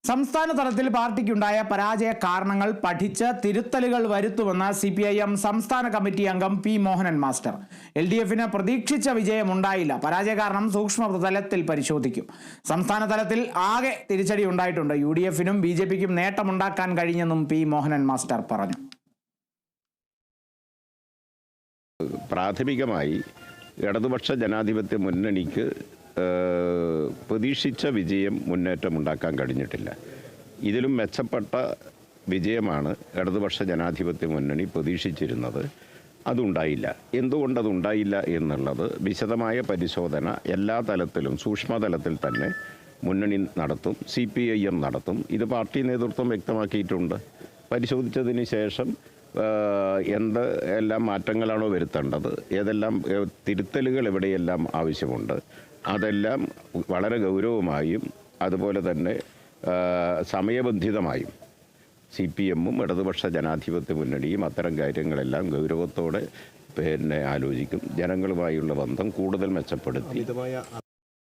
സംസ്ഥാന തലത്തിൽ പാർട്ടിക്കുണ്ടായ പരാജയ കാരണങ്ങൾ പഠിച്ച് തിരുത്തലുകൾ വരുത്തുമെന്ന് CPIM സംസ്ഥാന കമ്മിറ്റി അംഗം പി മോഹനൻ മാസ്റ്റർ. LDFന് പ്രതീക്ഷിച്ച വിജയമുണ്ടായില്ല. പരാജയ കാരണം സൂക്ഷ്മ തലത്തിൽ പരിശോധിക്കും. സംസ്ഥാന തലത്തിൽ ആകെ തിരിച്ചടി ഉണ്ടായിട്ടുണ്ട്. UDFനും BJPക്കും നേട്ടമുണ്ടാക്കാൻ കഴിഞ്ഞെന്നും പി മോഹനൻ മാസ്റ്റർ പറഞ്ഞു. പ്രാഥമികമായി ഇടതുപക്ഷ ജനാധിപത്യ മുന്നണിക്ക് പ്രതീക്ഷിച്ച വിജയം മുന്നേറ്റമുണ്ടാക്കാൻ കഴിഞ്ഞിട്ടില്ല. ഇതിലും മെച്ചപ്പെട്ട വിജയമാണ് ഇടതുപക്ഷ ജനാധിപത്യ മുന്നണി പ്രതീക്ഷിച്ചിരുന്നത്. അതുണ്ടായില്ല. എന്തുകൊണ്ടതുണ്ടായില്ല എന്നുള്ളത് വിശദമായ പരിശോധന എല്ലാ തലത്തിലും സൂക്ഷ്മതലത്തിൽ തന്നെ മുന്നണി നടത്തും, CPIM നടത്തും. ഇത് പാർട്ടി നേതൃത്വം വ്യക്തമാക്കിയിട്ടുണ്ട്. പരിശോധിച്ചതിന് ശേഷം എന്ത് എല്ലാം മാറ്റങ്ങളാണോ വരുത്തേണ്ടത്, ഏതെല്ലാം തിരുത്തലുകൾ എവിടെയെല്ലാം ആവശ്യമുണ്ട്, അതെല്ലാം വളരെ ഗൗരവമായും അതുപോലെ തന്നെ സമയബന്ധിതമായും CPIM-ഉം ഇടതുപക്ഷ ജനാധിപത്യ മുന്നണിയും അത്തരം കാര്യങ്ങളെല്ലാം ഗൗരവത്തോടെ ആലോചിക്കും. ജനങ്ങളുമായുള്ള ബന്ധം കൂടുതൽ മെച്ചപ്പെടുത്തി